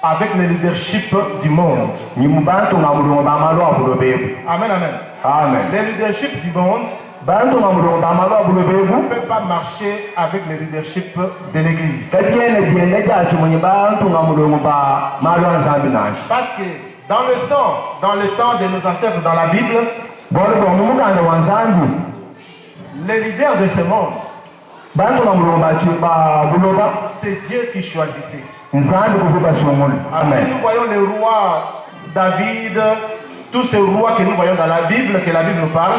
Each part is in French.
avec le leadership du monde. Amen, amen. Amen. Le leadership du monde ne peut pas marcher avec le leadership de l'église. Parce que dans le temps de nos ancêtres dans la Bible, les leaders de ce monde, c'est Dieu qui choisissait. Amen. Nous voyons le roi David, tous ces rois que nous voyons dans la Bible, que la Bible nous parle.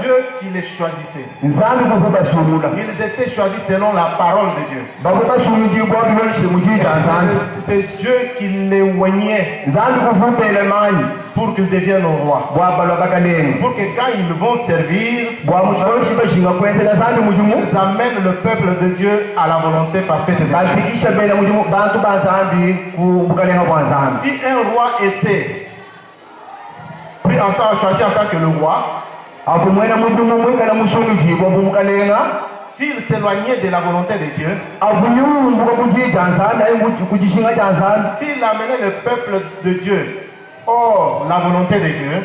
Dieu qui les choisissait. Ils étaient choisis selon la parole de Dieu. C'est Dieu qui les oignait pour qu'ils deviennent rois. Pour que quand ils vont servir, ils amènent le peuple de Dieu à la volonté parfaite de Dieu. Si un roi était pris choisi en tant que le roi, s'il s'éloignait de la volonté de Dieu, s'il amenait le peuple de Dieu hors la volonté de Dieu,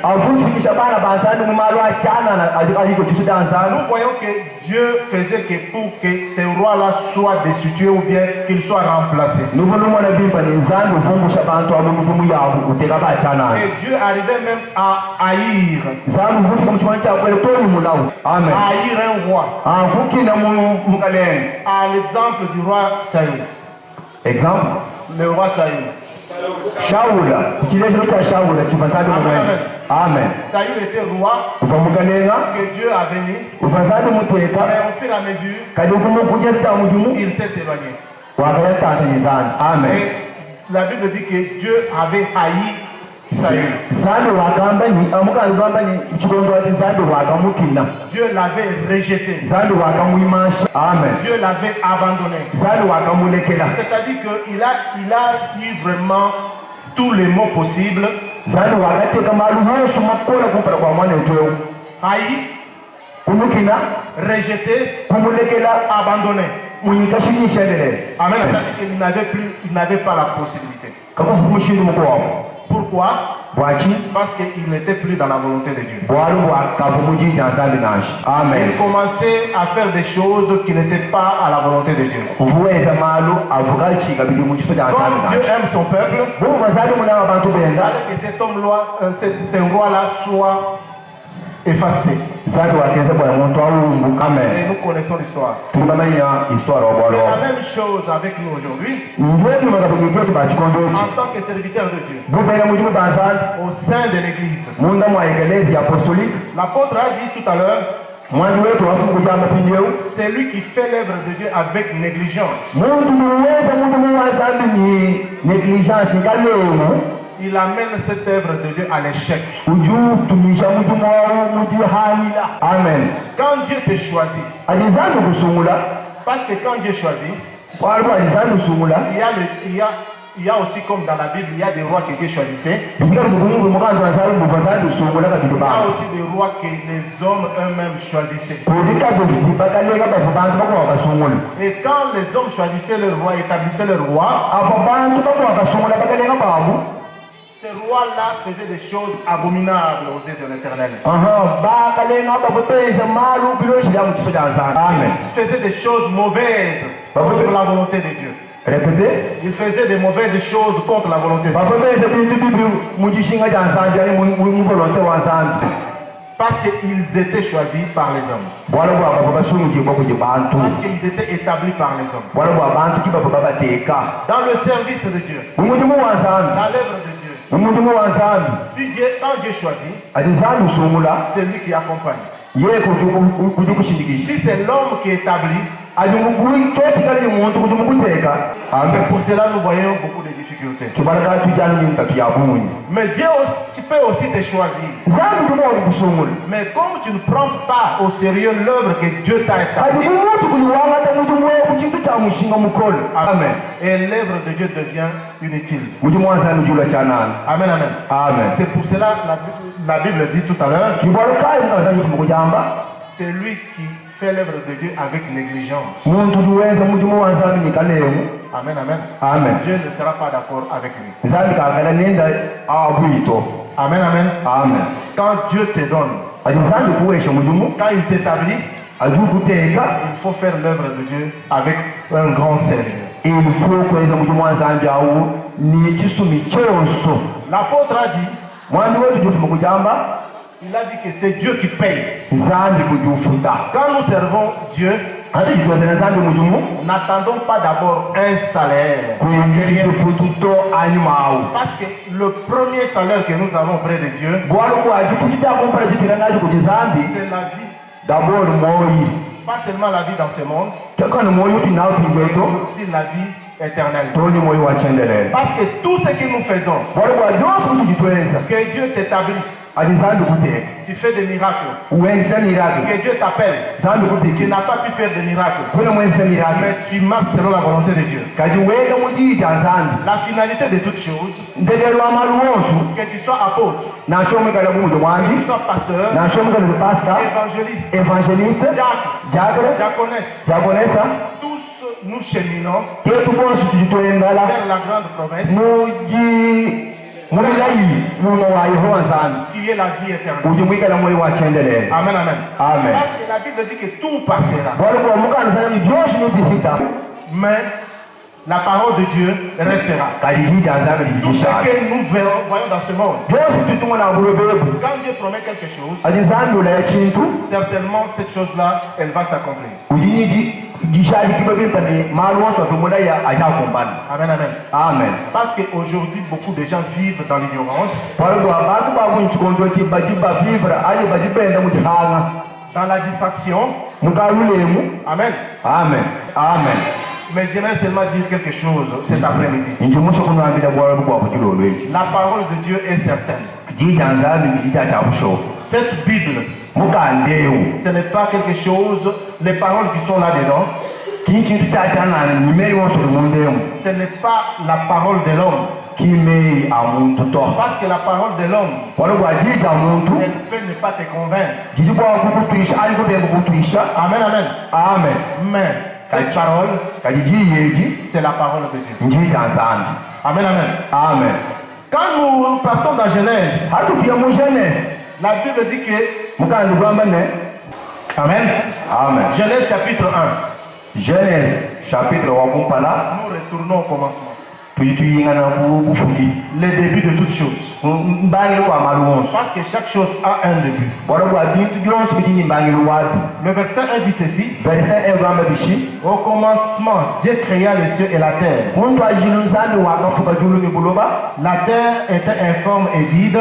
nous voyons que Dieu faisait que pour que ces rois-là soient destitués ou bien qu'ils soient remplacés. Et Dieu arrivait même à haïr. Haïr un roi. À l'exemple du roi Saül. Exemple? Le roi Saül. Shaula, Amen. Saül était roi que Dieu avait mis. Mais au fur et à mesure, il s'est éloigné. Amen. Et la Bible dit que Dieu avait haï Saül. Dieu l'avait rejeté. Amen. Dieu l'avait abandonné. C'est-à-dire qu'il a eu vraiment tous les mots possibles. Haï, rejeté, abandonné. Amen. C'est-à-dire qu'il n'avait pas la possibilité. Pourquoi? bwaki Parce qu'il n'était plus dans la volonté de Dieu. bwali bwakavumujija nzambi nashi amen Il commençait à faire des choses qui n'étaient pas à la volonté de Dieu. kubuweza malu avuga chiga bili mu kiso kya nzambi Comme Dieu nashi aime son peuple, bubu bazali muna abantu il benda fallait que cet homme-là, ce roi-là soit effacé. nzambi wakenze bwa muntu awungu amen Et nous connaissons l'histoire. tulimamanya histoire C'est obwalo la même chose avec nous aujourd'hui. ndwetu magabugijo tibachikondoti En tant que serviteur de Dieu, bubere mujimu banzanti au sein de l'Église. munda mwa egelezi apostolique L'apôtre a dit tout à l'heure, mwandi wetu wafunguja mapinjeu c'est lui qui fait l'œuvre de Dieu avec négligence. muntu muweza muntu muwanzambi ni negligence ngalemu Il amène cette œuvre de Dieu à l'échec. ujutumisha mujimu wawu mujihanila amen Quand Dieu te choisit, alizandu kusungula parce que quand Dieu choisit, waliwo alizandu kusungula il y a aussi comme dans la Bible, il y a des rois que Dieu choisissait. bikira mukungu mukanzu azali mubazandu kusungula Il y a kabitubanga aussi des rois que les hommes eux-mêmes choisissaient. kulikazo bibakaleka bafu bantu bakuwa basungula Et quand les hommes choisissaient le roi, établissaient le roi, apo bantu bakuwa basungula bakaleka babu ces rois-là faisaient des choses abominables aux yeux de l'Éternel. bakalenga bakupeza malu biloshila mu kiso kya nzambi amen Ils faisaient des choses mauvaises contre la volonté de Dieu. repete Ils faisaient des mauvaises choses contre la volonté de Dieu. bapepeza bintu bibi mu kishinga kya nzambi ali mu volonte wa nzambi Parce qu'ils étaient choisis par les hommes. bwala bwababo basungibwa kuji bantu Parce qu'ils étaient établis par les hommes. bwala bwa bantu kibabo babateeka Dans le service de Dieu, mumulimu wa nzambi dans l'œuvre de Dieu. mumulimu wa nzambi Si Dieu, quand Dieu choisit, ati nzambi usungula c'est lui qui accompagne. ye kuji kushindikisha Si c'est l'homme qui établit, ati mugui kyotikali muntu kuji mukuteeka mais amen pour cela nous voyons beaucoup de difficultés. kibalagala tujanu nintatu yabunyi Mais Dieu aussi, peut aussi te choisir. nzambi tubawa kukusungula Mais comme tu ne prends pas au sérieux l'œuvre que Dieu t'a ati établie, kumutu kuliwangata mulimu we ku kintu kya mushinga mukolo amen et l'œuvre de Dieu devient inutile. mulimu wa nzambi jula kyanani Amen, amen. amen C'est pour cela que la Bible dit tout à l'heure, kibwalukali nga nzambi kumukujamba c'est lui qui fait l'œuvre de Dieu avec négligence. muntu tuwenza mulimu wa nzambi nikalemu Amen, amen. amen Dieu ne sera pas d'accord avec lui. nzambi kagala nenda abwito Amen, amen. amen Quand Dieu te donne, ati nzambi kuwesha mulimu quand il t'établit, azukuteeka il faut faire l'œuvre de Dieu avec un grand sérieux. ilifo kweza mulimu wa nzambi awu nikisumi kyonso L'apôtre a dit, mwandi wetu jufu mukujamba il a dit que c'est Dieu qui paye. nzambi kujufuta Quand nous servons Dieu, ati kitwezera nzambi mulimu n'attendons pas d'abord un salaire. kuyifututo anyuma awu Parce que le premier salaire que nous avons auprès de Dieu, bwalikuwa jifutitakumpala jipira naji kujizambi c'est la vie. dabord moyi Pas seulement la vie dans ce monde, tekani moyi uti nawe mais tingweto aussi la vie éternelle. toni moyi wachendelele Parce que tout ce que nous faisons, bwalikuwa jonsi kuti jitwenza que Dieu t'établit, ati nzambi kuteeka tu fais des miracles, uwenzisa mirage que Dieu t'appelle, nzambi tu kutikira n'as pas pu faire de miracles, kuna mwenzisa mirage mais tu marches selon la volonté de Dieu. kati wega mujija nzambi La finalité de toute chose, ntegerwa amalu wonsu que tu sois apôtre, nashomekala bumujo que mwandi tu sois pasteur, nashomekala pasta évangéliste, evangeliste diacre, jagre diaconesse, jagonesa tous nous cheminons tetu bonsi tujitwengala vers la grande promesse mulilayi muno wa yehova nzambi qui est la vie éternelle. uji mwikala moyi wachendelele Amen, amen. amen Parce que la Bible dit que tout passera, bwalikuwa mukanisana byosi nibifita mais la parole de Dieu restera. kati jija nzambi Tout ce lijijishaka que nous voyons dans ce monde, byosi tutumona bulobebu quand Dieu promet quelque chose, ati nzambi ulaya kintu certainement cette chose-là, elle va s'accomplir. ujiniji gishali kiba bimpane malu wonso tumulaya ajakumbana Amen, amen. amen Parce qu'aujourd'hui, beaucoup de gens vivent dans l'ignorance, bwalikuwa bantu bakunchikondo bajiba vivre ali bajipenda mujihanga dans la distraction. mukalulemu Amen. amen amen Mais j'aimerais seulement dire quelque chose cet après-midi. inji muso kunwambira bwalalu bwa bukilolo eki La parole de Dieu est certaine. jija nzambi bijija kyabushofu Cette Bible, mukandeewo ce n'est pas quelque chose, les paroles qui sont là-dedans, kii kintu kyakyanana nimeri wonso lumundemu ce n'est pas la parole de l'homme. kimei amuntu to Parce que la parole de l'homme, walikuwa jija muntu elle peut ne pas te convaincre. jiji bwa kukutwisha ali kutemba kukutwisha Amen, amen. amen Mais cette parole, kati jiyeji c'est la parole de Dieu. njija nzambi Amen, amen. amen Quand nous partons dans Genèse, la Bible dit que... Amen. Amen. Genèse chapitre 1. Genèse chapitre 1. Nous retournons au commencement. Le début de toutes choses. Parce que chaque chose a un début. Le verset 1 dit ceci. Au commencement, Dieu créa les cieux et la terre. La terre était informe et vide.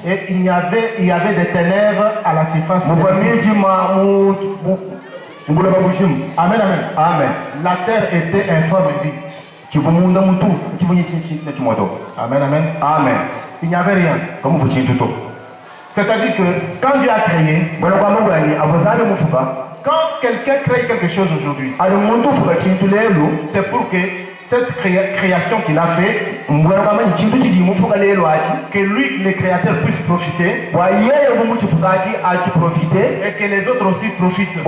Et il y avait des ténèbres à la surface. Amen, amen. Amen. La terre était informe et vide. Amen, amen. Amen. Il n'y avait rien. C'est-à-dire que quand Dieu a créé, quand quelqu'un crée quelque chose aujourd'hui, c'est pour que cette création qu'il a fait, que lui, le créateur, puisse profiter, et que les autres aussi profitent.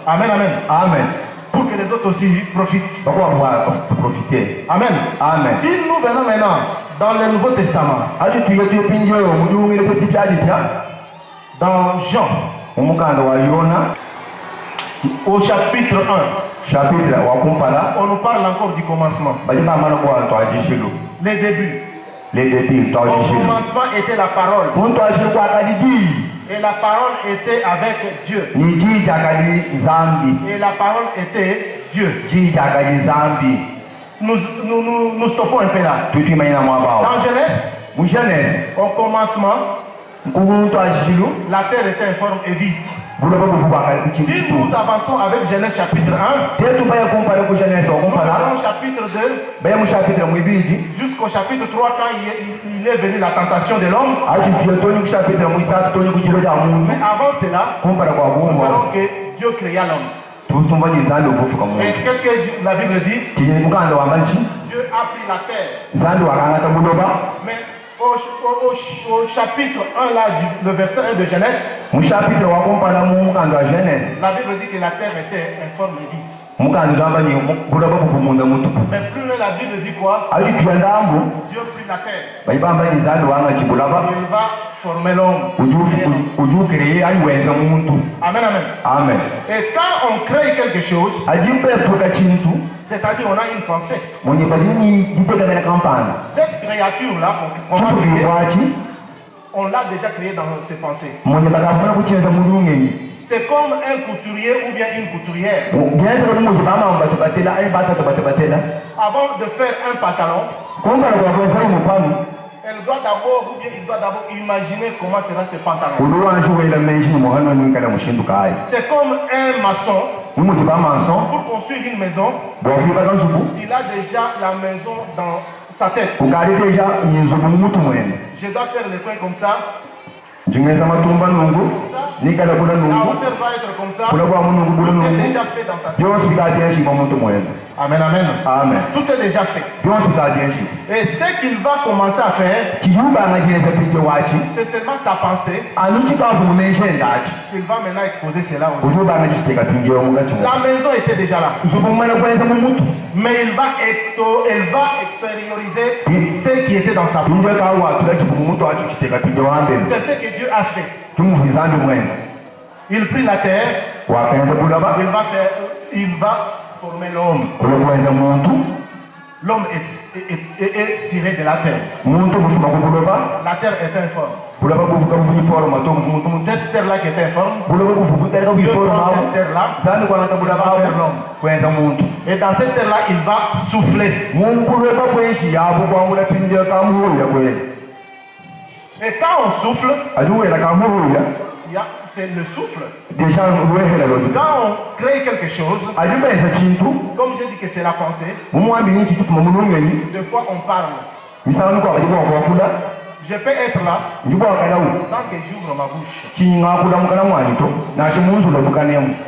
Amen, amen. Amen. Pour que les autres aussi profitent. Amen. Amen. Si nous venons maintenant dans le Nouveau Testament, dans Jean, au chapitre 1, on nous parle encore du commencement. Les débuts. Au commencement était la parole. Et la parole était avec Dieu. Et la parole était Dieu. Nous stoppons un peu là. Dans Genèse, au commencement, la terre était informe et vide. Si nous avançons avec Genèse chapitre 1, chapitre 2, jusqu'au chapitre 3, quand il est venu la tentation de l'homme. Mais avant cela, nous verrons que Dieu créa l'homme. Et qu'est-ce que la Bible dit? Dieu a pris la terre. Mais au chapitre 1, là, le verset 1 de Genèse, la Bible dit que la terre était informe et vide. Mais plus loin, la Bible dit quoi? Dieu prit la terre. Il va former l'homme. Amen, amen. Amen. Et quand on crée quelque chose, c'est-à-dire on a une pensée. Cette créature-là, on l'a déjà créée dans ses pensées. C'est comme un couturier ou bien une couturière. Avant de faire un pantalon, elle doit d'abord, ou bien il doit d'abord imaginer comment sera ce pantalon. C'est comme un maçon. Pour construire une maison, il a déjà la maison dans sa tête. Je dois faire les coins comme ça. La hauteur va être comme ça. Tout est déjà fait dans sa tête. Amen, amen. Amen. Tout est déjà fait. Et ce qu'il va commencer à faire, c'est seulement sa pensée. Il va maintenant exposer cela aussi. La maison était déjà là. Mais elle va extérioriser ce qui était dans sa pensée. C'est ce que Dieu a fait. Il prit la terre. Il va former l'homme. L'homme est tiré de la terre. La terre est informe. Cette terre-là qui est informe, cette terre-là, et dans cette terre-là, il va souffler. Et quand on souffle, c'est le souffle. Quand on crée quelque chose, comme j'ai dit que c'est la pensée, des fois on parle. Je peux être là, tant que j'ouvre ma bouche.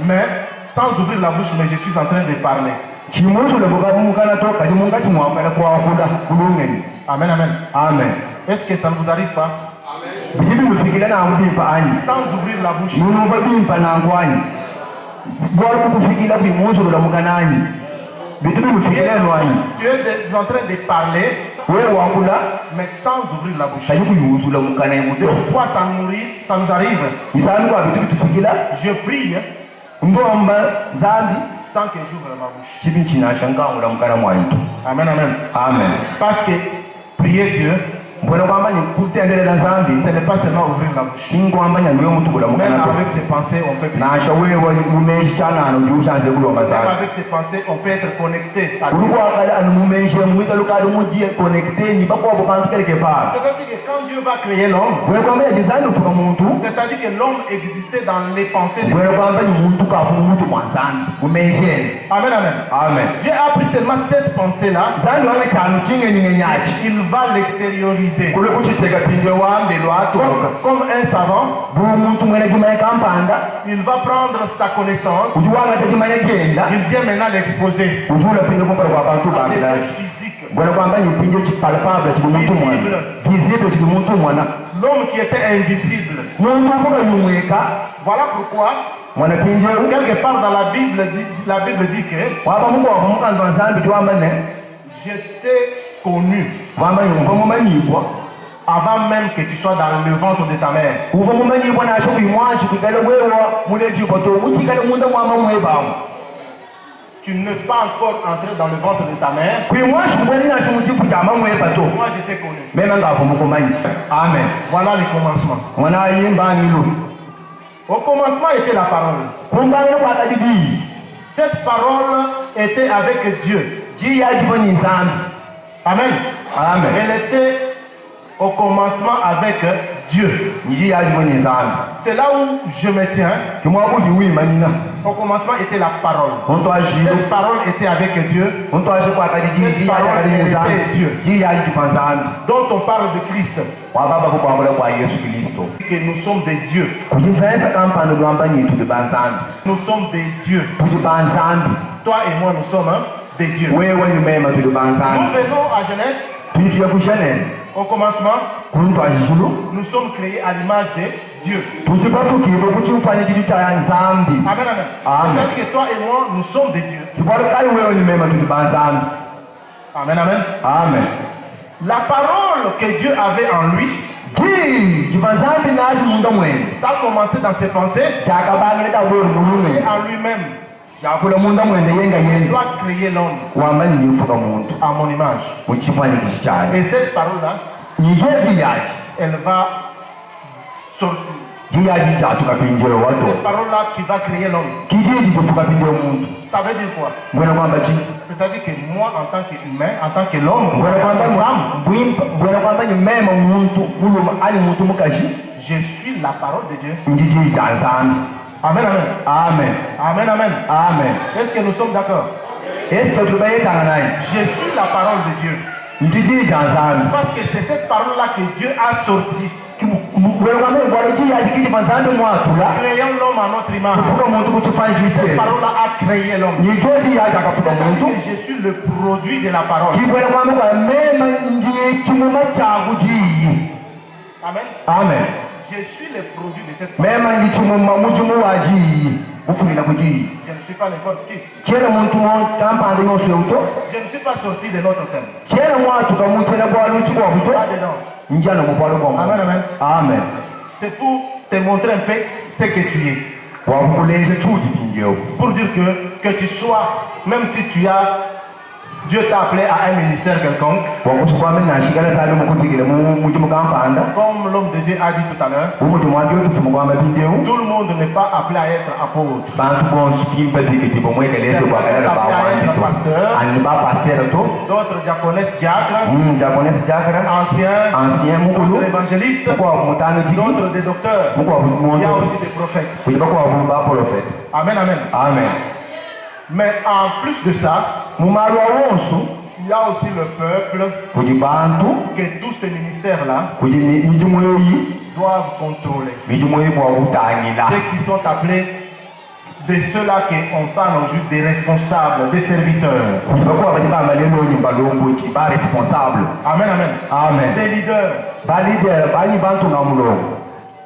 Mais sans ouvrir la bouche, mais je suis en train de parler. Amen, amen. Amen. Est-ce que ça ne vous arrive pas? Sans ouvrir la bouche. Tu es en train de parler, mais sans ouvrir la bouche. Pourquoi ça nous arrive? Je prie sans que j'ouvre ma bouche. Amen, amen. Amen. Parce que prier Dieu, ce n'est pas seulement ouvrir la bouche. Même avec ses pensées, on peut prier. Même avec ses pensées, on peut être connecté à Dieu. C'est-à-dire que quand Dieu va créer l'homme, c'est-à-dire que l'homme existait dans les pensées de Dieu. Amen, amen. Amen. Dieu a pris seulement cette pensée-là. Il va l'extérioriser. Comme un savant, il va prendre sa connaissance. Il vient maintenant l'exposer. L'homme qui était invisible. Voilà pourquoi quelque part dans la Bible dit que j'étais connu avant même que tu sois dans le ventre de ta mère. Tu ne peux pas encore entrer dans le ventre de ta mère. Moi j'étais connu. Amen. Voilà le commencement. Au commencement était la parole. Cette parole était avec Dieu. Amen. Amen. Elle était au commencement avec Dieu. C'est là où je me tiens. Au commencement était la parole. Cette parole était avec Dieu. Cette parole était Dieu. Dont on parle de Christ. Que nous sommes des dieux. Nous sommes des dieux. Toi et moi, nous sommes des dieux. Nous venons à Genèse. Au commencement, nous sommes créés à l'image de Dieu. Amen, amen. C'est-à-dire que toi et moi, nous sommes des dieux. Amen, amen. Amen. La parole que Dieu avait en lui, ça a commencé dans ses pensées et en lui-même. Il doit créer l'homme à mon image. Et cette parole-là, elle va sortir. Cette parole-là qui va créer l'homme. Ça veut dire quoi? C'est-à-dire que moi, en tant qu'humain, en tant que l'homme, je suis la parole de Dieu. Amen, amen. Amen. Amen, amen. Amen. Est-ce que nous sommes d'accord? Je suis la parole de Dieu. Parce que c'est cette parole-là que Dieu a sortie. Créant l'homme à notre image. Cette parole-là a créé l'homme. Je suis le produit de la parole. Amen. Amen. Je suis le produit de cette parole. Je ne suis pas n'importe qui. Je ne suis pas sorti de notre thème. Pas dedans. Amen, amen. Amen. C'est pour te montrer un peu ce que tu es. Pour dire que tu sois, même si tu as, Dieu t'a appelé à un ministère quelconque. Comme l'homme de Dieu a dit tout à l'heure, tout le monde n'est pas appelé à être apôtre. D'autres diaconesses, diacres, anciens, évangélistes, d'autres des docteurs. Il y a aussi des prophètes. Amen, amen. Amen. Mais en plus de ça, il y a aussi le peuple que tous ces ministères-là doivent contrôler. Ceux qui sont appelés de ceux-là qu'on parle juste des responsables, des serviteurs. Amen, amen. Amen. Des leaders.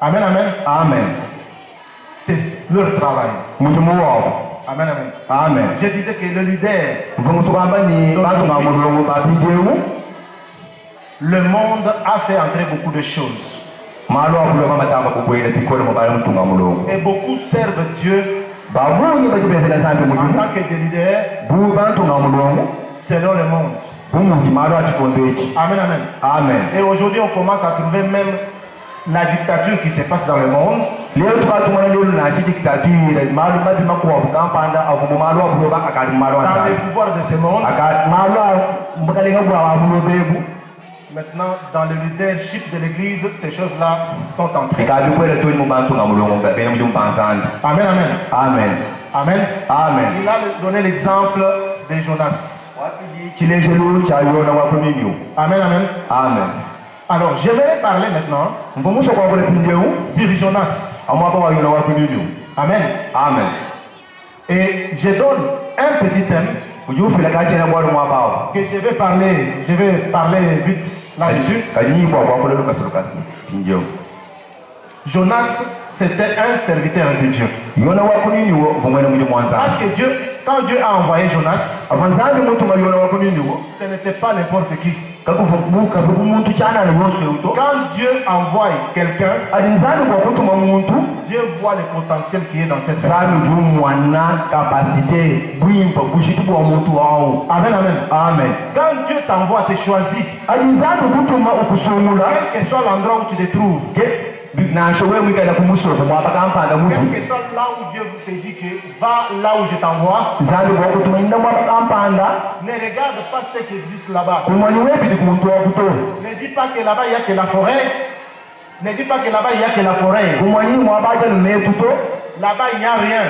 Amen, amen. Amen. C'est leur travail. Amen, amen. Amen. Je disais que le leader, le monde a fait entrer beaucoup de choses. Et beaucoup servent Dieu en tant que des leaders selon le monde. Amen, amen. Amen. Et aujourd'hui, on commence à trouver même la dictature qui se passe dans le monde. Dans les pouvoirs de ce monde. Maintenant, dans le leadership de l'église, ces choses-là sont entrées. Amen, amen. Amen. Amen. Amen. Il a donné l'exemple de Jonas. Amen, amen. Amen. Alors, je vais parler maintenant sur Jonas. Amen. Amen. Et je donne un petit thème que je vais parler vite là-dessus. Jonas, c'était un serviteur de Dieu. Parce que Dieu, quand Dieu a envoyé Jonas, ce n'était pas n'importe qui. Quand Dieu envoie quelqu'un, Dieu voit le potentiel qui est dans cette personne. Amen, amen. Amen. Quand Dieu t'envoie, te choisit, quel que soit l'endroit où tu te trouves, quel que soit là où Dieu te dit que va là où je t'envoie, ne regarde pas ce qui existe là-bas. Ne dis pas que là-bas il n'y a que la forêt. Ne dis pas que là-bas il n'y a que la forêt. Là-bas il n'y a rien.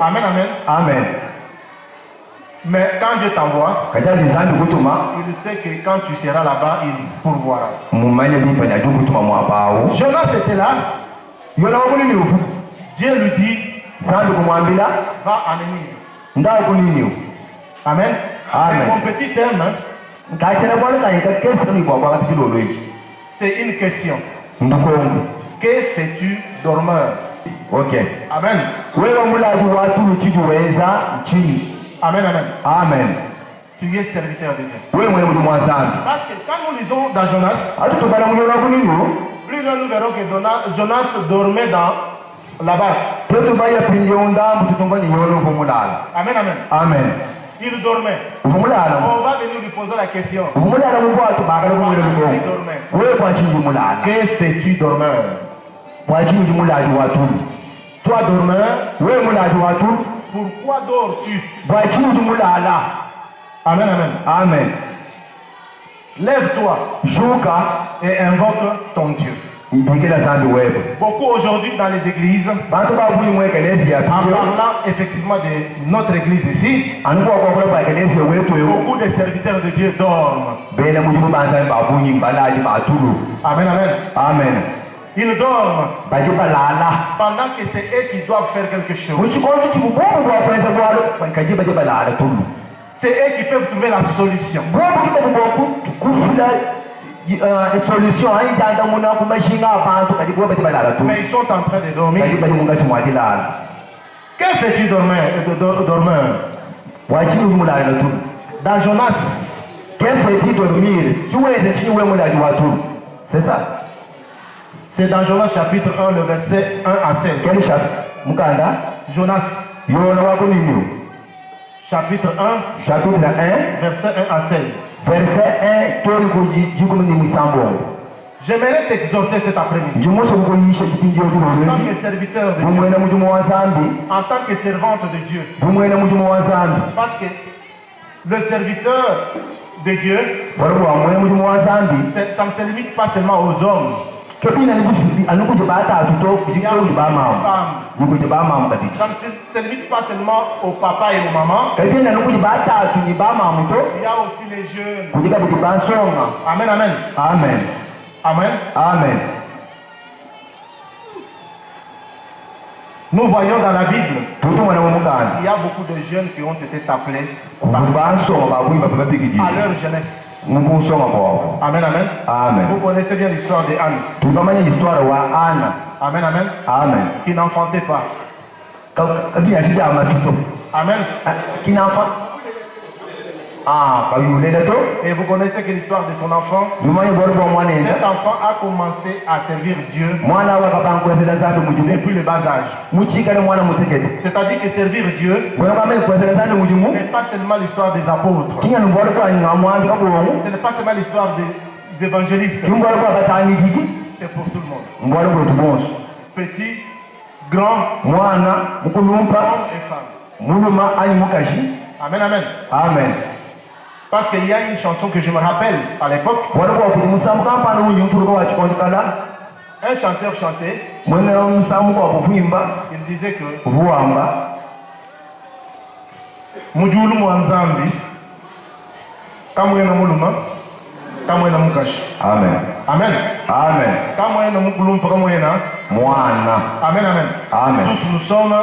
Amen, amen. Amen. Mais quand Dieu t'envoie, il sait que quand tu seras là-bas, il pourvoira. Jonas était là. Dieu lui dit, va en Ninive. Amen. Amen. Mon petit thème, c'est une question. Que fais-tu dormeur? Ok. Amen. Amen, amen. Amen. Tu es serviteur de Dieu. Parce que quand nous lisons dans Jonas, plus nous verrons que Jonas dormait dans la barque. Amen, amen. Amen. Il dormait. On va venir lui poser la question. Que fais-tu dormeur? Toi dormeur, pourquoi dors-tu? Amen, amen. Amen. Lève-toi et invoque ton Dieu. Beaucoup aujourd'hui dans les églises, en parlant effectivement de notre église ici, beaucoup de serviteurs de Dieu dorment. Amen, amen. Amen. Ils dorment pendant que c'est eux qui doivent faire quelque chose. C'est eux qui peuvent trouver la solution. Mais ils sont en train de dormir. Que fais-tu dormeur? Dans Jonas, c'est ça. C'est dans Jonas chapitre 1, le verset 1 à 16. Quel chapitre? Jonas. Chapitre 1, verset 1 à 16. J'aimerais t'exhorter cet après-midi. En tant que serviteur de Dieu. En tant que servante de Dieu. Parce que le serviteur de Dieu, ça ne se limite pas seulement aux hommes. Il y a aussi les femmes. Ça ne se limite pas seulement au papa et aux mamans. Il y a aussi les jeunes. Amen, amen. Amen. Amen. Amen. Nous voyons dans la Bible, il y a beaucoup de jeunes qui ont été appelés à leur jeunesse. Amen, amen. Amen. Vous connaissez bien l'histoire de Anne. Amen, amen. Amen. Qui n'enfantait pas. Amen. Et vous connaissez que l'histoire de son enfant. Cet enfant a commencé à servir Dieu depuis le bas âge. C'est-à-dire que servir Dieu n'est pas seulement l'histoire des apôtres. Ce n'est pas seulement l'histoire des évangélistes. C'est pour tout le monde. Petit, grand, homme et femme. Amen, amen. Amen. Parce qu'il y a une chanson que je me rappelle à l'époque. Un chanteur chantait. Il disait que Mujulu Mwanzambi Kamwena Muluma Kamwena Mukashi. Amen. Amen. Amen. Kamwena Mukulumpa Kamwena Mwana. Amen, amen. Amen. Tous nous sommes.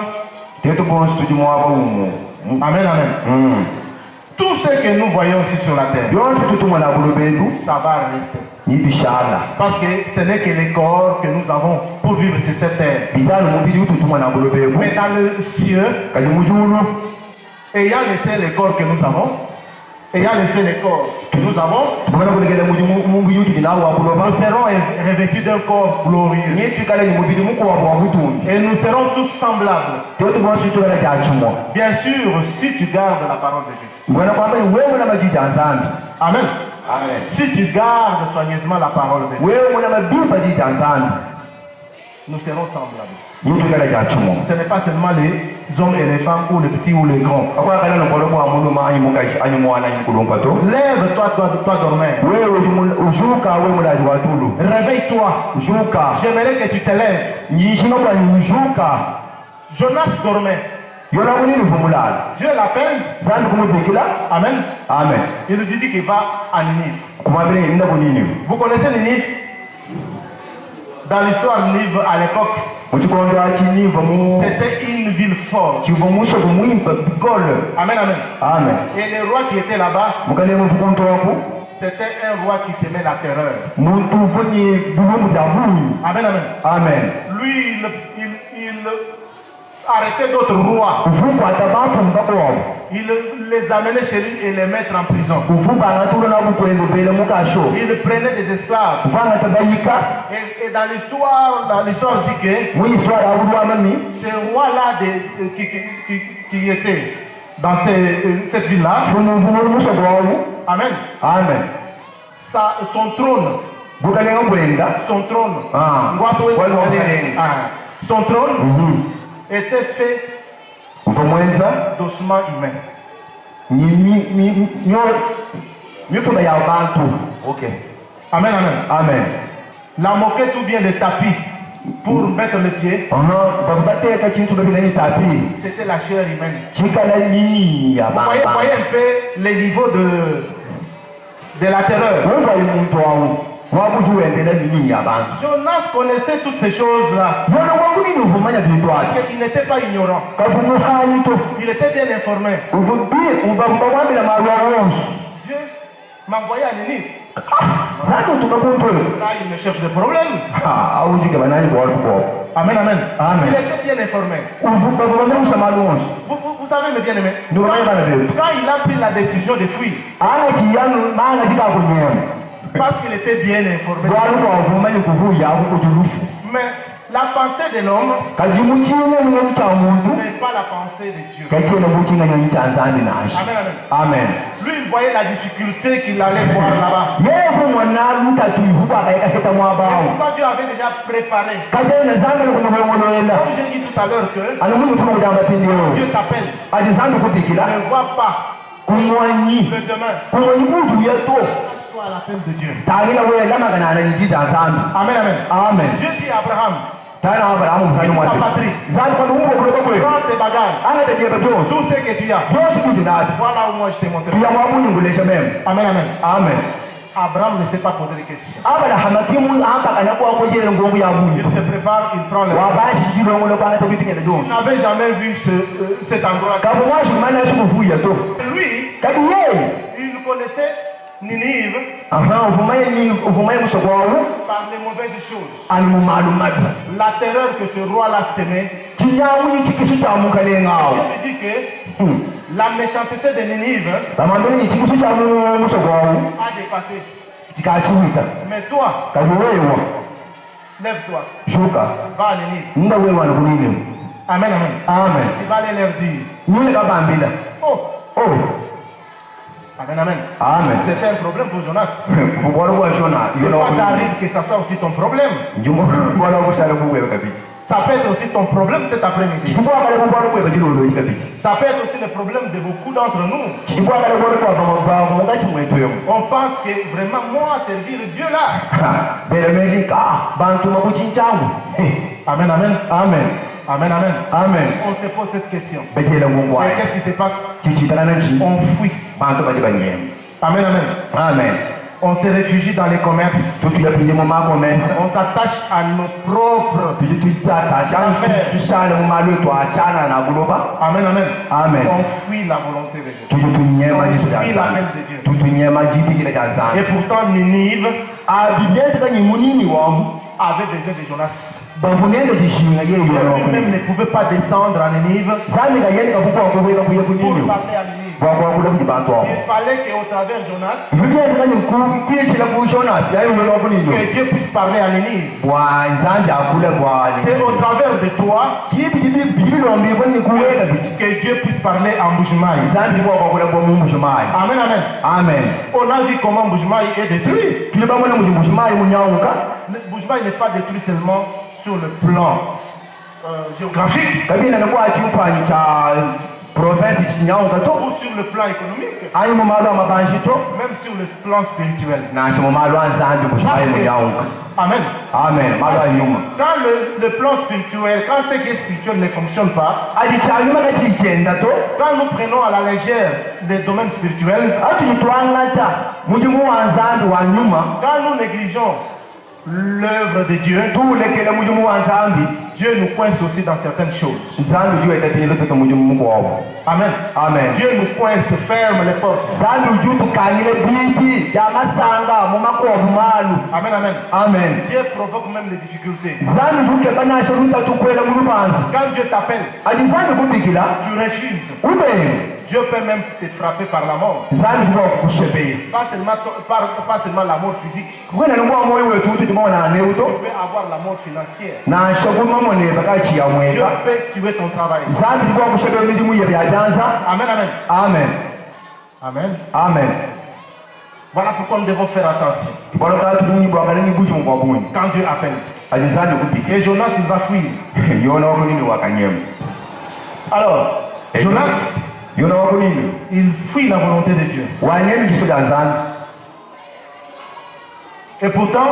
Amen, amen. Tout ce que nous voyons ici sur la terre, ça va rester. Parce que ce n'est que les corps que nous avons pour vivre sur cette terre. Mais dans le ciel, ayant laissé les corps que nous avons, ayant laissé les corps que nous avons, nous serons revêtus d'un corps glorieux. Et nous serons tous semblables. Bien sûr, si tu gardes la parole de Dieu. Amen. Amen. Si tu gardes soigneusement la parole de Dieu, nous serons semblables. Ce n'est pas seulement les hommes et les femmes ou les petits ou les grands. Lève-toi, toi dormeur. Réveille-toi. J'aimerais que tu te lèves. Jonas dormait. Dieu l'appelle. Amen. Amen. Il nous dit qu'il va à Ninive. Vous connaissez Ninive? Dans l'histoire de Ninive à l'époque, c'était une ville forte. Amen, amen. Amen. Et le roi qui était là-bas, c'était un roi qui semait la terreur. Amen, amen. Amen. Lui, il arrêtait d'autres rois. Il les amenait chez lui et les mettre en prison. Il prenait des esclaves. Et dans l'histoire dit que ce roi-là qui était dans cette ville-là, amen. Amen. Son trône, son trône était fait d'ossements humains. Ok. Amen, amen. Amen. La moquette ou bien le tapis pour mettre le pied, c'était la chair humaine. Vous voyez un peu les niveaux de la terreur. Jonas connaissait toutes ces choses-là. Parce qu'il n'était pas ignorant. Il était bien informé. Dieu m'a envoyé à Ninive. Là, il me cherche des problèmes. Amen, amen. Il était bien informé. Vous savez, mes bien-aimés, quand il a pris la décision de fuir, parce qu'il était bien informé. Mais la pensée de l'homme n'est pas la pensée de Dieu. Amen, amen. Amen. Lui, il voyait la difficulté qu'il allait voir là-bas. Pourquoi Dieu avait déjà préparé. Comme j'ai dit tout à l'heure que Dieu t'appelle. Ne vois pas le demain. Soit à la peine de Dieu. Amen, amen. Amen. Dieu dit à Abraham, ta patrie, prends tes bagages, tout ce que tu as. Voilà où moi je t'ai montré. Amen, amen. Amen. Abraham ne s'est pas posé de questions. Il se prépare, il prend le il n'avait jamais vu cet endroit. Lui, il connaissait Ninive, uvumaye musogwawu par les mauvaises choses. alimumalumadu La terreur que ce roi-là semait, kijamu ikikisu kyamukalengawo je me dis que la méchanceté de Ninive bamambeni ikikisu kya musogwawu a dépassé. kikakiwita Mais toi, kaziweewa lève-toi, shuka va à Ninive. nda weewano kuninimu Amen, amen. amen Il va aller leur dire. nyine kabambila Oh, amen, amen. amen C'était un problème pour Jonas. ubwalo bwa shona Pourquoi ça arrive que ça soit aussi ton problème? ubwalo busala bubwebe kabili Ça peut être aussi ton problème cet après-midi. kibwakale bubwalo bwebe kiloloyi kabili Ça peut être aussi le problème de beaucoup d'entre nous. kibwakale bwalo bwava mungati mwetwemu On pense que vraiment moi servir Dieu là. belemezika bantuma kuchinchangu Amen, amen. amen Amen, amen. amen On se pose cette question. bejela Et ngungwaye qu'est-ce qui se passe? chichitana nachi On fuit. bantu baje banyema Amen, amen. amen On se réfugie dans les commerces. tutuyapinje mu makomesa On s'attache à nos propres. tushale mu malwetu achana na kuloba Amen, amen. amen On fuit la volonté de Dieu. tutunyema On jitu fuit la lya main de Dieu. tutunyema jitu kile cha Et zana pourtant, Ninive abibyete kanyi munini wamu avait besoin de Jonas. bavunende zishinga Dieu lui-même ne pouvait pas descendre à Ninive zani kayeni kakukwa kuweka kuye pour kunyinyo parler à Ninive. bwakwakula kuti bantu abo Il fallait qu'au travers de Jonas, bibyete kanyi kuyechela ku Jonas yayimwela kuninyo que Dieu puisse parler à Ninive. bwanzanja akule bwali C'est au travers de toi kipi bibilombibwe ni kuweka biti que Dieu puisse parler à Mbujimaï. zanji bwakwakula bwa mumushumayi Amen, amen. amen On a vu comment Mbujimaï est détruit. tuli bamona mumushumayi munyawuka Mbujimaï n'est pas détruit seulement sur le plan géographique kabina nakuwa chiufanyi cha province chinyawuka to ou sur le plan économique, ayi mu malo amabanji to même sur le plan spirituel. nashi mu malo anzanji mushumayi munyawuka Amen. amen malo anyuma Quand le plan spirituel, quand ce qui est spirituel ne fonctionne pas, ati chanyuma kachigenda to quand nous prenons à la légère les domaines spirituels, ati twangata mujimu wanzanji wa nyuma quand nous négligeons l'œuvre de Dieu, tuulekela mujimu wanzambi Dieu nous coince aussi dans certaines choses. nzambi juetatile toto mujimu mukwawo Amen. amen Dieu nous coince, ferme les portes. nzambi ujutukanyile bibi jamasanga mumakwavu malu Amen, amen. amen Dieu provoque même les difficultés. nzambi jukekanasho lutatukwela mulupanzi Quand Dieu t'appelle, ati nzambi kubikila tu refuses. ubenge Dieu peut même te frapper par la mort. nzambi jubakushepeye Pas seulement la mort physique. kwena ningwa moyo wetu uti timona neuto Tu peux avoir la mort financière. nasho kumamoneva kachiya Dieu mweka peut tuer ton travail. nzambi jibwakushepeye mizimu ye byajanza Amen, amen. amen Amen. amen Voilà pourquoi nous devons faire attention. bwalokala tulinyibwakaleni buchi mukwabuni Quand Dieu appelle. ati nzambi kubike Et Jonas, il va fuir. yona wakunini wakanyema Alors, Jonas, yona wakunini il fuit la volonté de Dieu. wanyeni jiso lya nzambi Et pourtant,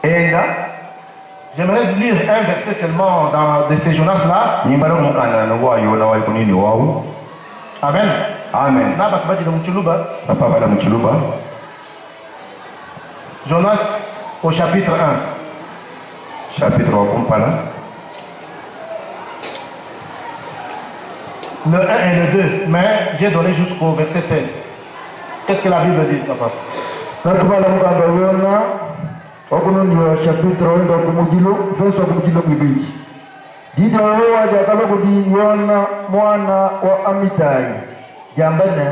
enda j'aimerais lire un verset seulement de ces Jonas-là. nyimbala kumukandana nogwa yona waikunini wawu Amen. amen Là, bah, tu vas dire mon tchoulouba. papa bala muchiluba Jonas au chapitre 1. chapitre wakumpala Le 1 et le 2. Mais j'ai donné jusqu'au verset 16. Qu'est-ce que la Bible dit, papa? natubala mukanda yona wakunoniwa chapitre wenda kumujilo verse wakumujilo kwibili jide wewe wajakala kuti yona mwana wa amitai jambane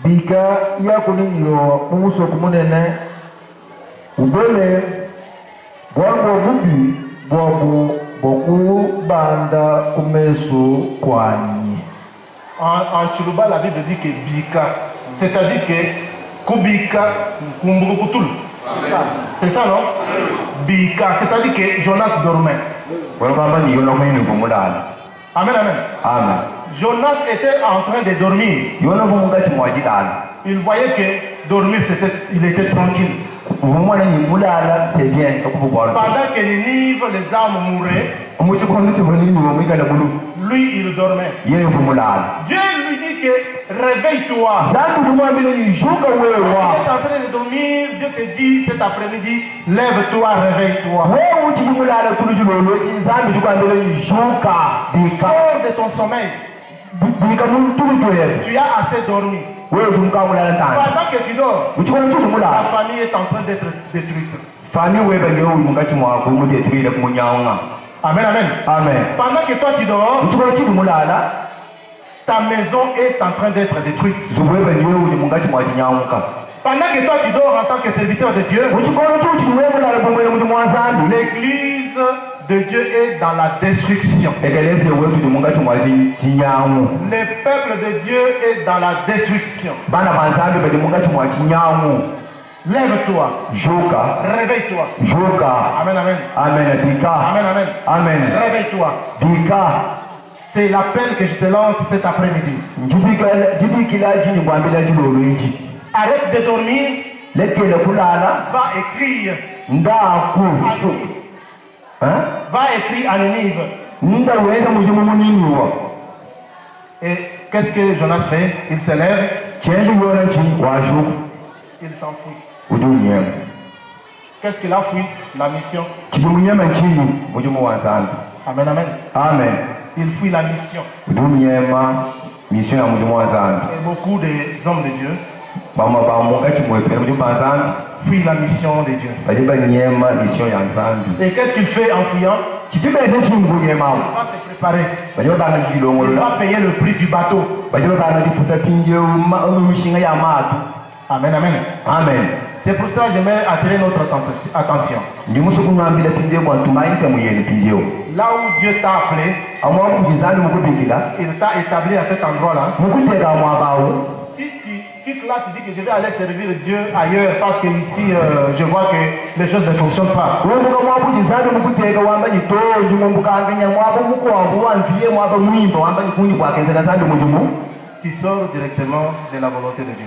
bika yakuniniwa muso kumunene ubele bwangu obubi bwabu bokubanda kumeso kwanyi En Tchoulouba, la Bible dit que Bika. C'est-à-dire que Kubika, Kumbukutul. C'est ça, non? Bika. C'est-à-dire que Jonas dormait. walokamba ni yona kunini kumulala Amen, amen. amen Jonas était en train de dormir. yona kumungati mwajilala Il voyait que dormir, il était tranquille. umwana nyimulala c'est bien okubugwala Pendant que Ninive, les âmes mouraient, umuchikoniti bonini mwikala bulu lui, il dormait. yeye kumulala Dieu lui dit que réveille-toi. zandu kumwambile yishuka Tu wewa es en train de dormir, Dieu te dit cet après-midi, lève-toi, réveille-toi. wewe uchikimulala tulujilolo nzambi tukwambile yishuka bika Sors de ton sommeil. Tu as assez dormi. Pendant que tu dors, la famille est en train d'être détruite. Amen, amen. Amen. Pendant que toi tu dors, ta maison est en train d'être détruite. Pendant que toi tu dors en tant que serviteur de Dieu, l'église de Dieu est dans la destruction. Le peuple de Dieu est dans la destruction. Lève-toi. Réveille-toi. Amen, amen. Amen. Amen, amen. Amen. Réveille-toi. C'est l'appel que je te lance cet après-midi. Arrête de dormir. Va écrire. Va écrire à Ninive. Et qu'est-ce que Jonas fait? Il se lève. Il s'enfuit. Qu'est-ce qu'il a fui? La mission. Amen, amen. Amen. Il fuit la mission. Et beaucoup des hommes de Dieu fuient la mission de Dieu. Et qu'est-ce qu'il fait en fuyant? Il va se préparer. Il va payer le prix du bateau. Amen, amen. Amen. C'est pour ça que j'aimerais attirer notre attention. Là où Dieu t'a appelé, il t'a établi à cet endroit-là. Si tu quittes là, tu dis que je vais aller servir Dieu ailleurs parce que ici, je vois que les choses ne fonctionnent pas. Tu sors directement de la volonté de Dieu.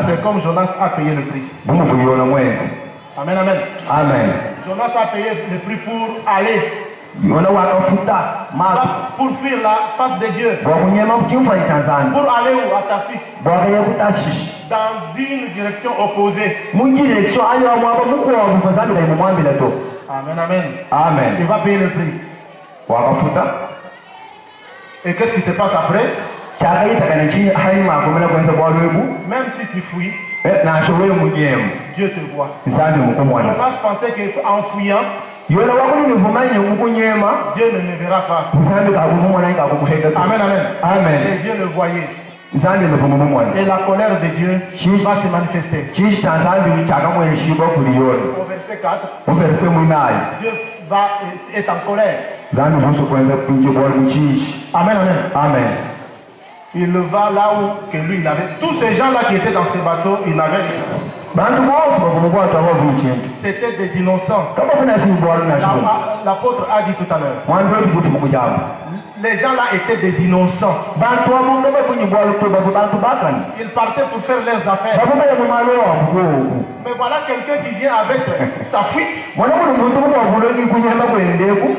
C'est comme Jonas a payé le prix. Amen, amen. Amen. Jonas a payé le prix pour aller. Pour fuir la face de Dieu. Pour aller où? À Tarsis. Dans une direction opposée. Amen, amen. Amen. Il va payer le prix. Et qu'est-ce qui se passe après? Même si tu fuis, Dieu te voit. Jonas pensait qu'en fuyant, Dieu ne me verra pas. Amen, amen. Amen. Et Dieu le voyait. Et la colère de Dieu va se manifester. Au verset 4, Dieu est en colère. Amen, amen. Amen. Il va là où que lui il avait. Tous ces gens-là qui étaient dans ce bateau, ils n'avaient rien. C'était des innocents. L'apôtre a dit tout à l'heure. Les gens là étaient des innocents. Ils partaient pour faire leurs affaires. Mais voilà quelqu'un qui vient avec sa fuite.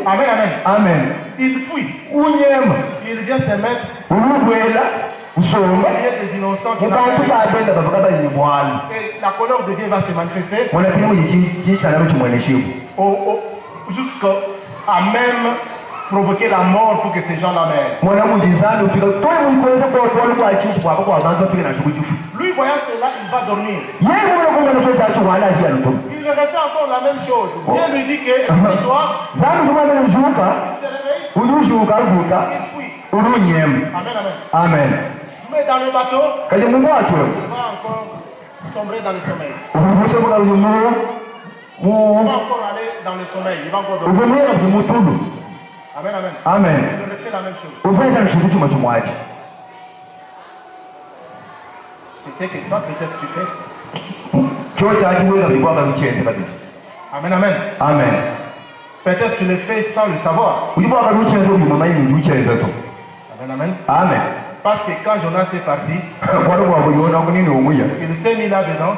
Amen, amen. Amen. Il fuit. Il vient se mettre. Il y a des innocents qui n'ont pas. Et la colère de Dieu va se manifester. Jusqu'à même provoquer la mort pour que ces gens-là meurent. Lui, voyant cela, il va dormir. Il refait encore la même chose. Dieu lui dit que toi, il se réveille, il fuit. Amen, amen. Amen. Mais dans le bateau, il va encore sombrer dans le sommeil. Il va encore aller dans le sommeil. Il va encore dormir. Amen, amen. Amen. Il refait la même chose. C'est ce que toi peut-être tu fais. Amen, amen. Amen. Peut-être tu le fais sans le savoir. Amen, amen. Amen. Parce que quand Jonas est parti, il s'est mis là-dedans.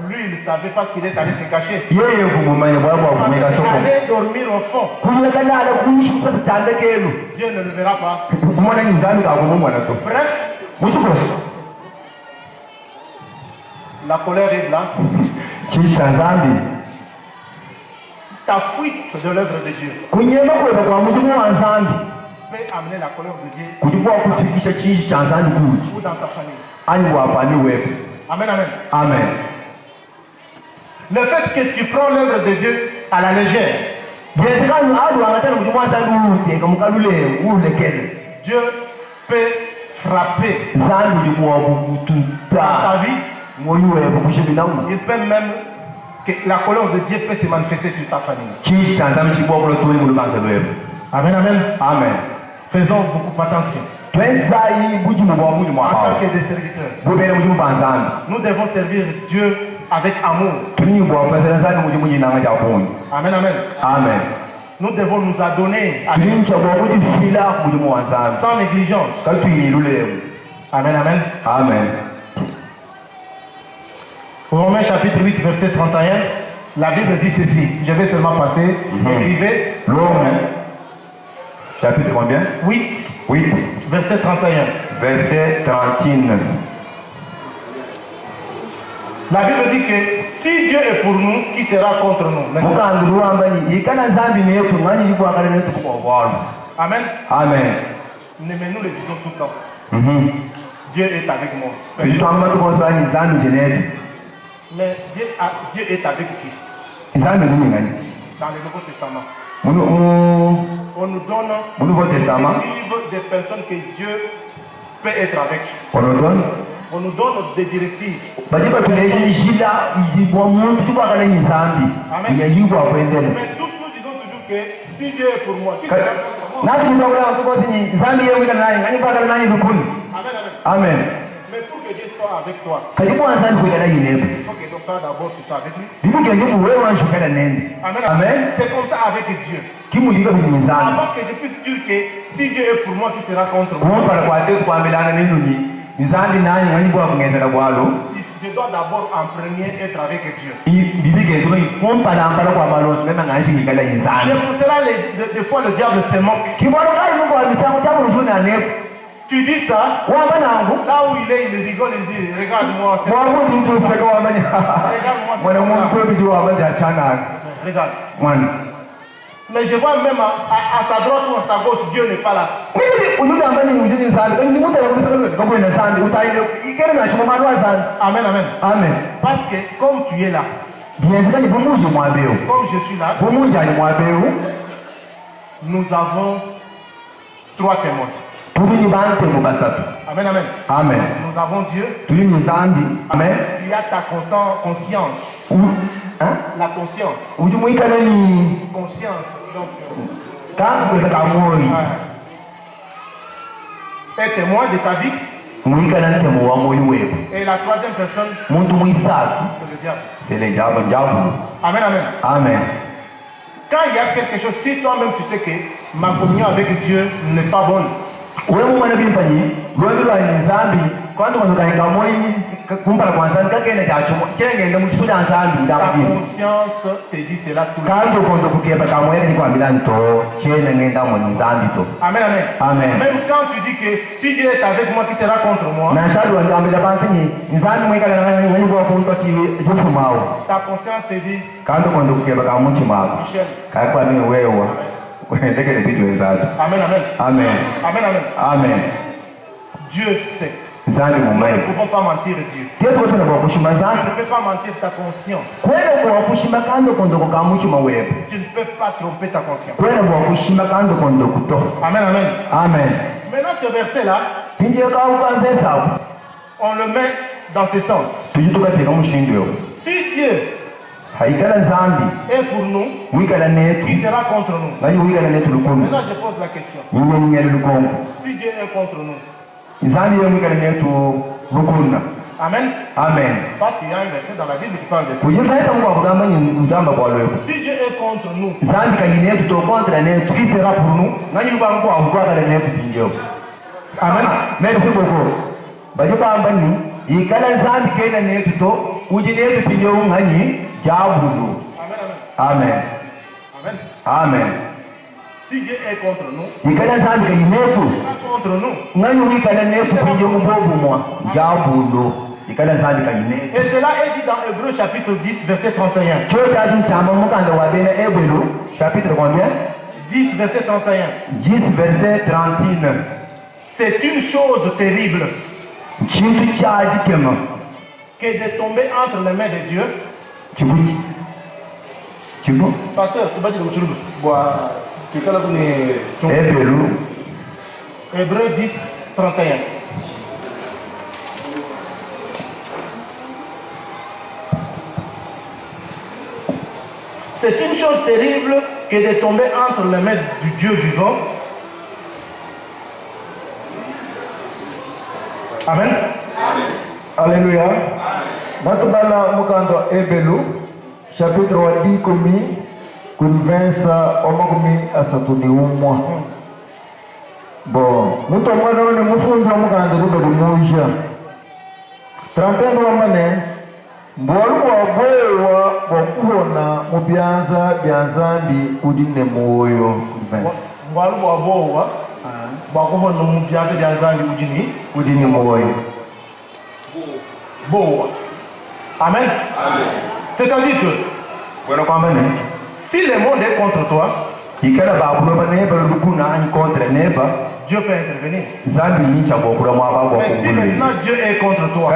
Lui, il savait parce qu'il est allé se cacher. Il allait dormir au fond. Dieu ne le verra pas. Bref, la colère est là. ta fuite de l'œuvre de Dieu peut amener la colère de Dieu ou dans ta famille. Amen, amen. Amen. Le fait que tu prends l'œuvre de Dieu à la légère, Dieu peut frapper dans ta vie. Il peut même que la colère de Dieu peut se manifester sur ta famille. Amen, amen. Amen. Faisons beaucoup attention. En tant que des serviteurs, nous devons servir Dieu avec amour. Amen, amen. Amen. Nous devons nous adonner à Dieu sans négligence. Amen, amen. Amen. Romains chapitre 8, verset 31, la Bible dit ceci. Je vais seulement passer. Écrivez. Romains. Chapitre combien? 8. 8. Verset 31. Verset 39. La Bible dit que si Dieu est pour nous, qui sera contre nous? Amen. Amen. Mais nous le disons tout le temps. Dieu est avec moi. Mais Dieu est avec qui? Dans le Nouveau Testament. On nous donne des livres des personnes que Dieu peut être avec. On nous donne des directives. Amen. Mais tous nous disons toujours que si Dieu est pour moi, qui sera pour moi? Amen. Mais pour que Dieu soit avec toi, il faut que toi d'abord tu sois avec lui. Amen. Amen. C'est comme ça avec Dieu. Avant que je puisse dire que si Dieu est pour moi, qui sera contre moi? Je dois d'abord en premier être avec Dieu. C'est pour cela des fois le diable se moque. Tu dis ça, là où il est, il rigole, il dit regarde-moi. Regarde. Mais je vois même à sa droite ou à sa gauche, Dieu n'est pas là. Amen, amen. Amen. Parce que comme tu es là, comme je suis là, nous avons 3 témoins. Amen, amen. Amen. Nous avons Dieu. Amen. Il y a ta conscience. La conscience. Conscience. Donc, est témoin de ta vie. Et la troisième personne, c'est le diable. Amen, amen. Amen. Quand il y a quelque chose, si toi-même tu sais que ma communion avec Dieu n'est pas bonne, ta conscience te dit cela tout le temps. Amen, amen. Amen. Même quand tu dis que si Dieu est avec moi, qui sera contre moi, ta conscience te dit Michel. Amen, amen. Amen. Amen, amen. Amen. Dieu sait. Nous ne pouvons pas mentir Dieu. Tu ne peux pas mentir ta conscience. Tu ne peux pas tromper ta conscience. Amen, amen. Amen. Maintenant ce verset-là, on le met dans ce sens. Si Dieu est pour nous, qui sera contre nous? Maintenant je pose la question. Si Dieu est contre nous, amen. Amen. Parce qu'il y a un verset dans la Bible qui parle de ça. Si Dieu est contre nous, qui sera pour nous? amen. Merci beaucoup. Amen. Amen. Amen. Si Dieu est contre nous, Il contre nous. Et cela est dit dans Hébreux chapitre 10, verset 31. Chapitre combien? 10, verset 31. 10, verset 31. C'est une chose terrible que de tomber entre les mains de Dieu. Pasteur, tu vas dire Hébreux 10, 31. C'est une chose terrible que de tomber entre les mains du Dieu vivant. Amen. Alléluia. Matubala mukando ebelu chapitre wa 10 komi kunvensa omakumi asatuni umwa. Bon, muto mwana ni mufunza mukando rubelu muja. 31 wa mane mbwalu wa bwewa wakubona mubyanza byanzambi udine moyo mbwalu wa bwewa wakubona mubyanza byanzambi udine moyo boa. Amen. C'est-à-dire que si le monde est contre toi, Dieu peut intervenir. Mais si maintenant Dieu est contre toi,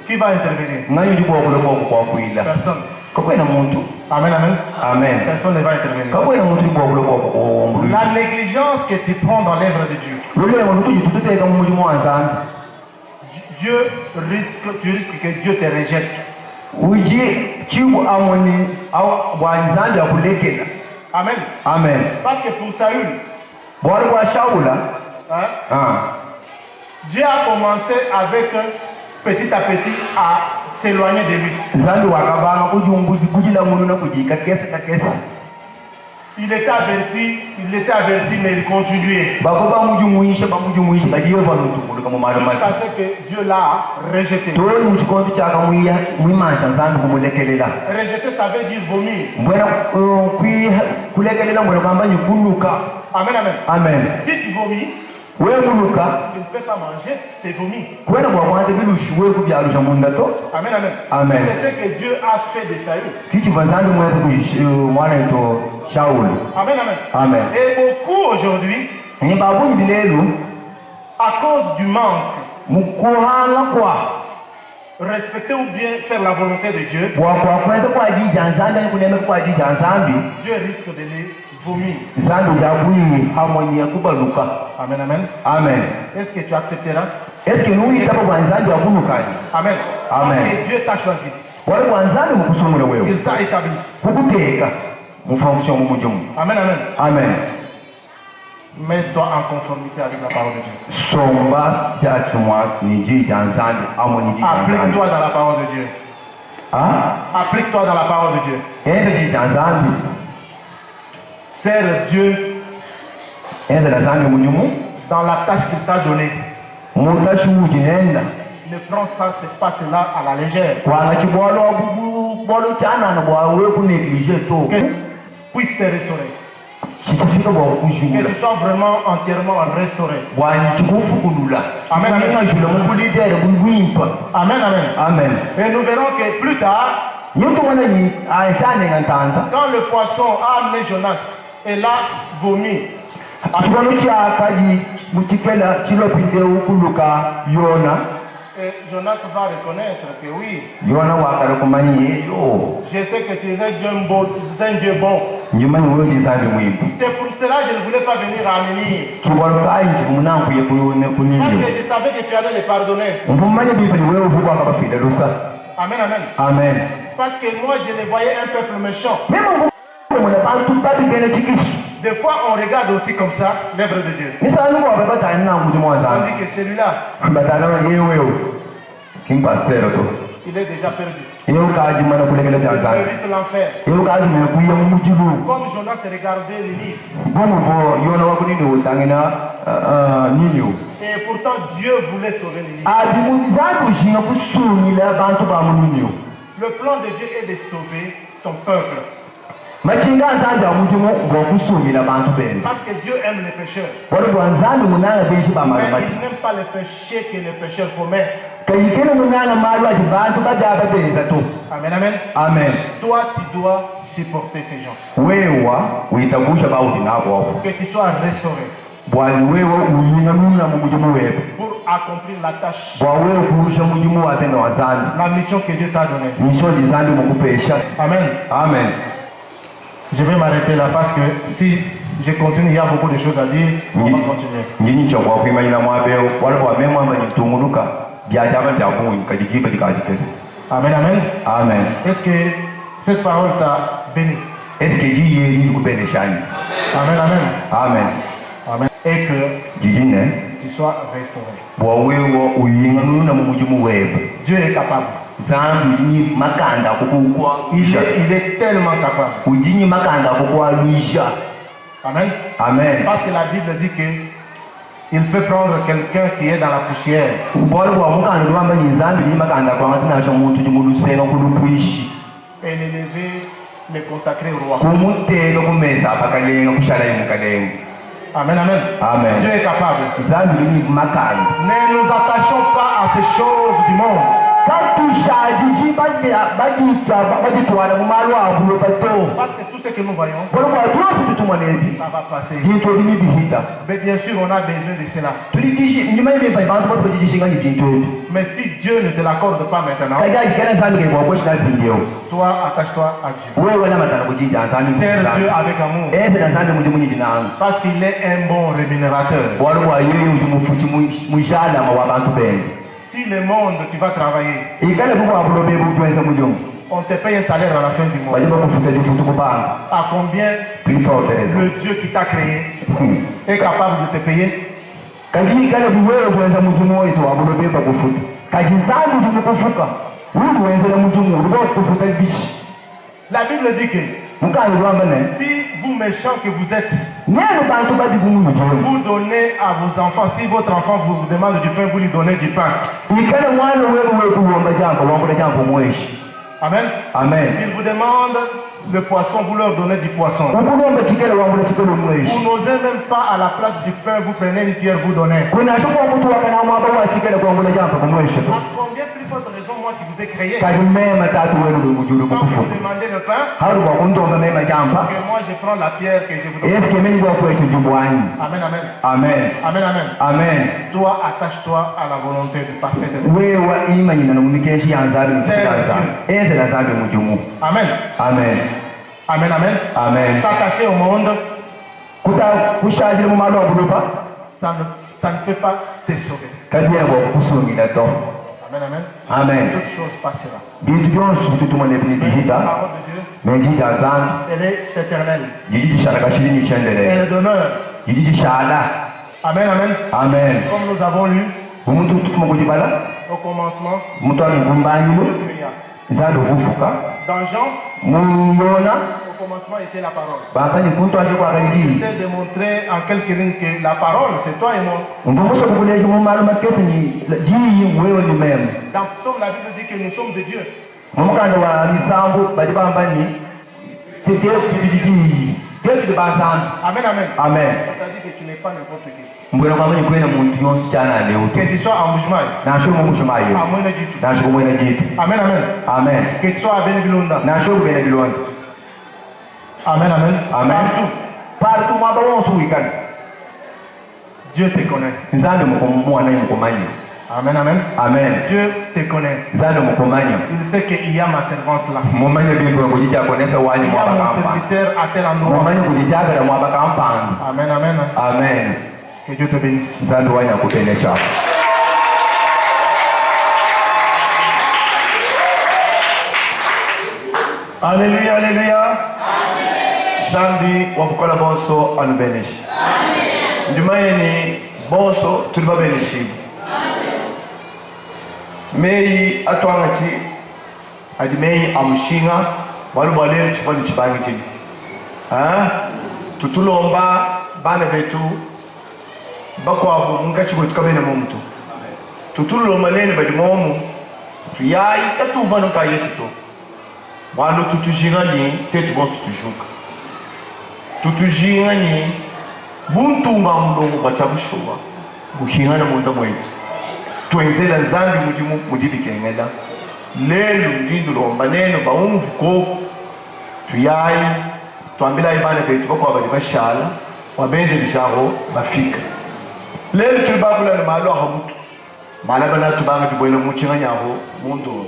qui va intervenir? Personne. Amen, amen. Amen. Personne ne va intervenir. La négligence que tu prends dans l'œuvre de Dieu, tu risques que Dieu te rejette. Amen. Amen. Parce que pour Saül, Dieu a commencé avec petit à petit à s'éloigner de lui. Il était averti, mais il continuait. Jusqu'à ce que Dieu l'a rejeté. Rejeter, ça veut dire vomir. Amen, amen. Amen. Si tu vomis, tu ne peux pas manger tes vomis. Amen, amen. Amen. C'est ce que Dieu a fait de Saül. Amen, amen. Amen. Et beaucoup aujourd'hui, à cause du manque, respecter ou bien faire la volonté de Dieu, Dieu risque de les vomir. Amen, amen. Amen. Est-ce que tu accepteras? Est-ce que nous y avons Amen. Amen. Parce que Dieu t'a choisi. Il t'a établi. Amen, amen. Amen. Mets-toi en conformité avec la parole de Dieu. Applique-toi dans la parole de Dieu. Applique-toi dans la parole de Dieu. Sers Dieu dans la tâche qu'il t'a donnée. Ne prends pas cela à la légère. Que puisse te restaurer. Que tu sois vraiment entièrement restauré. Amen, amen. Amen, amen. Amen. Et nous verrons que plus tard, quand le poisson a amené Jonas et l'a vomi, et Jonas va reconnaître que oui, je sais que tu es un Dieu bon. C'est pour cela que je ne voulais pas venir à Amélie. Parce que je savais que tu allais les pardonner. Amen, amen. Amen. Parce que moi je les voyais un peuple méchant. Des fois on regarde aussi comme ça l'œuvre de Dieu. On dit que celui-là, il est déjà perdu. Il mérite l'enfer. Comme Jonas regardait les livres. Et pourtant Dieu voulait sauver les livres. Le plan de Dieu est de sauver son peuple. machinga nzanja mutumo ngokusumira abantu bene parce que Dieu aime les pécheurs. walikuwa nzambi munana bishi Mais bamaramati il n'aime pas les péchés que les pécheurs commettent. kayikene munana malwa abantu bajaba beza tu. Amen, amen. Amen. Toi, tu dois supporter ces gens. wewa uitagusha bauti nabo Pour que tu sois restauré. bwali wewe uyinamuna mu mujimu wewe Pour accomplir la tâche. bwa wewe kurusha mujimu wate na wazandi La mission que Dieu t'a donnée. nisho lizandi mukupesha. Amen. Amen. Je vais m'arrêter là parce que si je continue, il y a beaucoup de choses à dire. On va continuer. Njini chokwa kuimanyina mwabeo wala bwa memwa mbanyi tunguluka byajaba byakunyi kajikipa dikajikese. Amen, amen. Amen. Est-ce que cette parole t'a béni? Est-ce que jiye ni kupendeshani? Amen, amen. Amen. Amen. Et que Jijine tu sois restauré. bwa wewe uyingamuna mu mujimu wewe Dieu est capable. zambi ni makanda kukukwa Il est tellement capable. ujinyi makanda kukwalisha. Amen. Amen. Parce que la Bible dit que il peut prendre quelqu'un qui est dans la poussière bwali bwa mukanda lwambanyi zambi ni makanda kwanga tinasha muntu jimulusenga kulupwishi et l'élever, le consacrer au roi. kumuteka kumeza apakalenga kushala imukalenga. Amen, amen. Amen. Dieu est capable. zambi ni makanda Ne nous attachons pas à ces choses du monde. katushaji bagitwala mumalwabulo bato Parce que tout ce que nous voyons, kolokwa twosi tutumonezi ça va passer. bintu ebini bihita Mais bien sûr, on a besoin de cela. nyuma y'ibimba bantu bose bajigishinga ibintu ebi Mais si Dieu ne te l'accorde pas maintenant, kajagikana zambi kebwakweshinazinjewo toi, attache-toi à Dieu. wewe namatana kujija nzambi Sers Dieu avec amour. ese na nzambi muji munyiji nangu Parce qu'il est un bon rémunérateur. wali bwayeyo uti mufuki mwishalama wa bantu bene Si le monde, tu vas travailler, ikale kubwabulobe butwenza mujomu on te paye un salaire à la fin du mois. baje bakufuta lifutu kubanga À combien twisotereza le Dieu qui t'a créé est capable de te payer? kajikale buwewe bwenza mujumu wetu wabulobe bakufuta kajizambi tumukufuka uli wenzela mujumu ulibakufuta bishi. La Bible dit que mukali lwamba ne si vous méchants que vous êtes, neno bantu badi kumumujomu vous donnez à vos enfants, si votre enfant vous demande du pain, vous lui donnez du pain. ikale mwana wewe wekuwomba jambo wambula jambo mweshi. Amen. Amen. Ils vous demandent le poisson, vous leur donnez du poisson. ukulomba chikele wambula chikele mweshi. Vous n'osez même pas à la place du pain, vous prenez une pierre, vous donnez. kunashuka mtu wakana mwaba wa chikele kwambula jambo kumweshi. À combien plus forte raison moi qui vous ai créé? kalimema tatu wewe mujuru Quand vous kukufuta demandez le pain, haru kwa kundomba mema jambo que moi je prends la pierre que je vous donne. eske mimi kwa kwetu jubwani. Amen, amen. Amen. Amen, amen. Amen. Toi, attache-toi à la volonté du parfait de Dieu. wewe imanyina nomikeshi yanzabi mfikaza eze la zabi mujumu. Amen. Amen. Amen, amen. Amen. S'attacher au monde, kuta kushajira mu malo abuloba ça ne peut pas te sauver. kadia kwa kusungila to. Amen, amen. Amen. Toute chose passera. bintu byonsi tutumane La binihita parole de Dieu, menjija zangu elle est éternelle. jiji gishara kashiri Elle chendele est d'honneur. jiji gishara. Amen, amen. Amen. Comme nous avons lu umuntu tutuma kujibala au commencement, muntu alikumbanyilo Dieu créa. zalo kufuka Dans Jean, muyona au commencement était la parole. bakani kuntu aje kwa kalidi C'est de montrer en quelques lignes que la parole, c'est toi et moi. mvumusha kukuleje mu malo makete ni jii wewe ni mema Dans Psaume, la Bible dit que nous sommes de Dieu. mumukanda wa misambu bali bambani tete kujiji tete bansan. Amen, amen. Amen. C'est-à-dire que tu n'es pas n'importe qui. mbwena kwamani kwena muntu yonsi cyana leo Que tu sois en mouvement, nasho mumushumayo à moins de tout. nasho mwena jitu. Amen, amen. Amen. Que tu sois à Benebilonda. nasho kubena bilonda. Amen, amen. Amen. Partout mwaba wonse wikana Dieu te connaît. nzambe mwana mukomanya. Amen, amen. Amen. Dieu te connaît. nzambe mukomanya Il sait qu'il y a ma servante là. mumanye bintu kujijakonesa wanyi Il y a mwaba mon kampa serviteur à tel endroit. mumanye kujijagala mwaba kampanga. Amen, amen. Amen. Que Dieu te bénisse. nzambe wanya kutenesha. Alléluia, alléluia. Zambi wakukola bonso anubeneshi. Njumayeni bonso tuliba beneshi. Mei atwangachi adi mei amushinga walu wale chifani chibangi chini. Tutulomba bana betu bakwabu mungachi kutukabene mumtu. Tutulomba nene badi momu tuyayi tatuva nuka yetu. Walo tutujingani tetu bon tutujuka. Tutujingani buntunga mudongo bachabushuwa. Buhingana munda mwetu. Tuenzela nzambi mudibikengela. Lelo ndindo lomba neno baumvuko tuyayi tuambila ibana betu bako abali bashala wabenze bisharo bafika. Lelo tulibabula na malo ahabutu. Malaba na tubanga tubwele muchinga nyaho mundo.